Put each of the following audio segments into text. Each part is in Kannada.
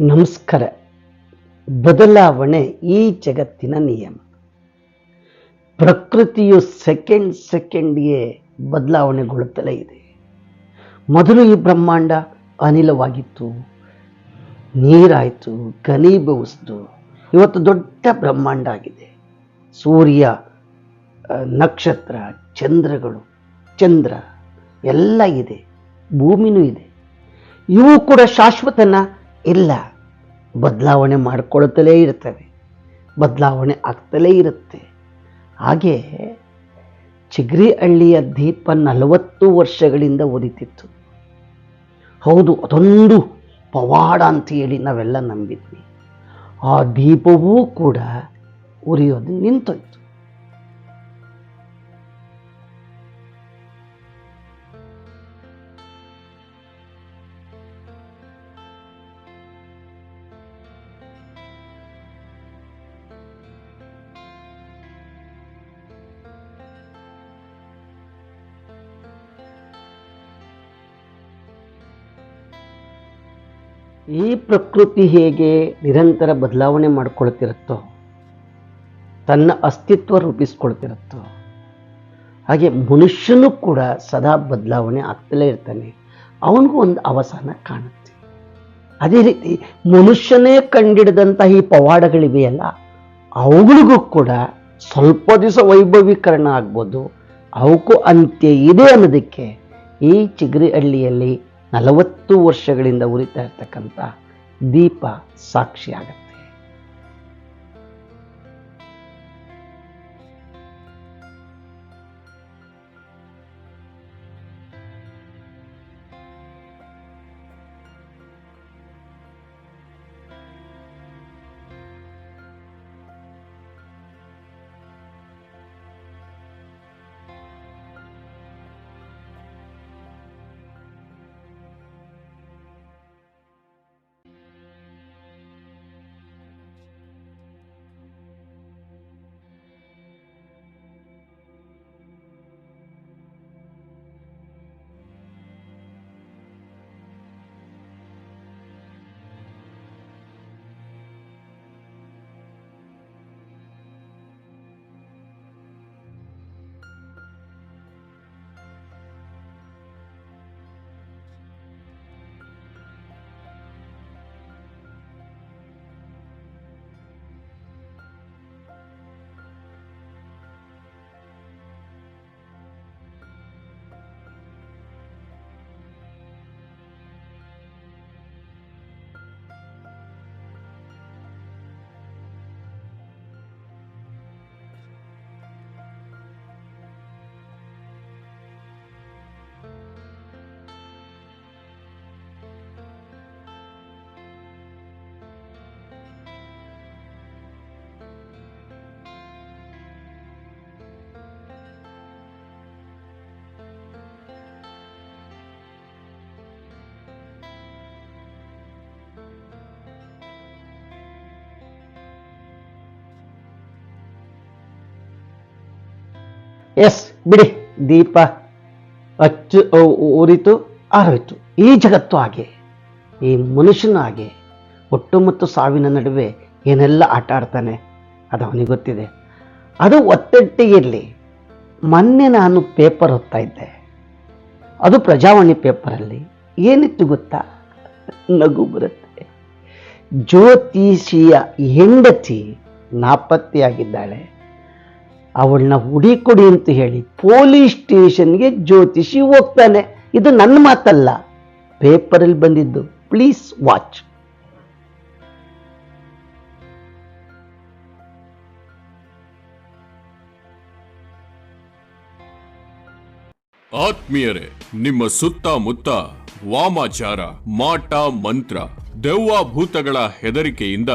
ನಮಸ್ಕಾರ. ಬದಲಾವಣೆ ಈ ಜಗತ್ತಿನ ನಿಯಮ. ಪ್ರಕೃತಿಯು ಸೆಕೆಂಡ್ಗೆ ಬದಲಾವಣೆಗೊಳ್ಳುತ್ತಲೇ ಇದೆ. ಮೊದಲು ಈ ಬ್ರಹ್ಮಾಂಡ ಅನಿಲವಾಗಿತ್ತು, ನೀರಾಯಿತು, ಘನೀಭವಿಸಿತು. ಇವತ್ತು ದೊಡ್ಡ ಬ್ರಹ್ಮಾಂಡ ಆಗಿದೆ. ಸೂರ್ಯ, ನಕ್ಷತ್ರ, ಚಂದ್ರ ಎಲ್ಲ ಇದೆ, ಭೂಮಿನೂ ಇದೆ. ಇವು ಕೂಡ ಶಾಶ್ವತನ ಇಲ್ಲ, ಬದಲಾವಣೆ ಮಾಡಿಕೊಳ್ಳುತ್ತಲೇ ಇರ್ತವೆ, ಬದಲಾವಣೆ ಆಗ್ತಲೇ ಇರುತ್ತೆ. ಹಾಗೆ ಚಿಗರಿಹಳ್ಳಿಯ ದೀಪ 40 ವರ್ಷಗಳಿಂದ ಉರಿತಿತ್ತು. ಹೌದು, ಅದೊಂದು ಪವಾಡ ಅಂತ ಹೇಳಿ ನಾವೆಲ್ಲ ನಂಬಿದ್ವಿ. ಆ ದೀಪವೂ ಕೂಡ ಉರಿಯೋದು ನಿಂತೋಯ್ತು. ಈ ಪ್ರಕೃತಿ ಹೇಗೆ ನಿರಂತರ ಬದಲಾವಣೆ ಮಾಡಿಕೊಳ್ತಿರುತ್ತೋ, ತನ್ನ ಅಸ್ತಿತ್ವ ರೂಪಿಸ್ಕೊಳ್ತಿರುತ್ತೋ, ಹಾಗೆ ಮನುಷ್ಯನೂ ಕೂಡ ಸದಾ ಬದಲಾವಣೆ ಆಗ್ತಲೇ ಇರ್ತಾನೆ. ಅವನಿಗೂ ಒಂದು ಅವಸಾನ ಕಾಣುತ್ತೆ. ಅದೇ ರೀತಿ ಮನುಷ್ಯನೇ ಕಂಡಿಡಿದಂತಹ ಈ ಪವಾಡಗಳಿವೆಯಲ್ಲ, ಅವುಗಳಿಗೂ ಕೂಡ ಸ್ವಲ್ಪ ದಿವಸ ವೈಭವೀಕರಣ ಆಗ್ಬೋದು, ಅವಕ್ಕೂ ಅಂತ್ಯ ಇದೆ ಅನ್ನೋದಕ್ಕೆ ಈ ಚಿಗರಿಹಳ್ಳಿಯಲ್ಲಿ 40 ವರ್ಷಗಳಿಂದ ಉರಿತಾ ಇರ್ತಕ್ಕಂಥ ದೀಪ ಸಾಕ್ಷಿಯಾಗತ್ತೆ. ಎಸ್ ಬಿಡಿ, ದೀಪ ಉರಿತು ಆರೋಯ್ತು. ಈ ಜಗತ್ತು ಹಾಗೆ, ಈ ಮನುಷ್ಯನ ಹಾಗೆ ಹುಟ್ಟು ಮತ್ತು ಸಾವಿನ ನಡುವೆ ಏನೆಲ್ಲ ಆಟ ಆಡ್ತಾನೆ ಅದು ಅವನಿಗೆ ಗೊತ್ತಿದೆ. ಅದು ಒತ್ತಟ್ಟಿಗಿರಲಿ. ಮೊನ್ನೆ ನಾನು ಪೇಪರ್ ಓದ್ತಾ ಇದ್ದೆ, ಅದು ಪ್ರಜಾವಾಣಿ ಪೇಪರಲ್ಲಿ ಏನಿತ್ತು ಗೊತ್ತಾ? ನಗು ಬರುತ್ತೆ. ಜ್ಯೋತಿಷಿಯ ಹೆಂಡತಿ ನಾಪತ್ತೆಯಾಗಿದ್ದಾಳೆ. ಅವಳನ್ನ ಹುಡಿಕೊಡಿ ಅಂತ ಹೇಳಿ ಪೊಲೀಸ್ ಸ್ಟೇಷನ್ಗೆ ಜ್ಯೋತಿಷಿ ಹೋಗ್ತಾನೆ. ಇದು ನನ್ನ ಮಾತಲ್ಲ, ಪೇಪರಲ್ಲಿ ಬಂದಿದ್ದು. Please watch. ಆತ್ಮೀಯರೇ, ನಿಮ್ಮ ಸುತ್ತಮುತ್ತ ವಾಮಾಚಾರ, ಮಾಟ ಮಂತ್ರ, ದೆವ್ವ ಭೂತಗಳ ಹೆದರಿಕೆಯಿಂದ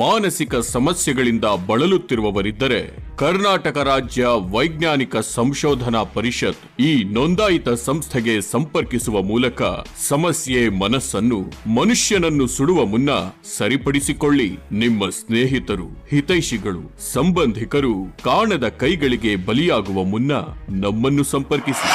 ಮಾನಸಿಕ ಸಮಸ್ಯೆಗಳಿಂದ ಬಳಲುತ್ತಿರುವವರಿದ್ದರೆ ಕರ್ನಾಟಕ ರಾಜ್ಯ ವೈಜ್ಞಾನಿಕ ಸಂಶೋಧನಾ ಪರಿಷತ್ ಈ ನೋಂದಾಯಿತ ಸಂಸ್ಥೆಗೆ ಸಂಪರ್ಕಿಸುವ ಮೂಲಕ ಸಮಸ್ಯೆ ಮನಸ್ಸನ್ನು, ಮನುಷ್ಯನನ್ನು ಸುಡುವ ಮುನ್ನ ಸರಿಪಡಿಸಿಕೊಳ್ಳಿ. ನಿಮ್ಮ ಸ್ನೇಹಿತರು, ಹಿತೈಷಿಗಳು, ಸಂಬಂಧಿಕರು ಕಾಣದ ಕೈಗಳಿಗೆ ಬಲಿಯಾಗುವ ಮುನ್ನ ನಮ್ಮನ್ನು ಸಂಪರ್ಕಿಸಿ.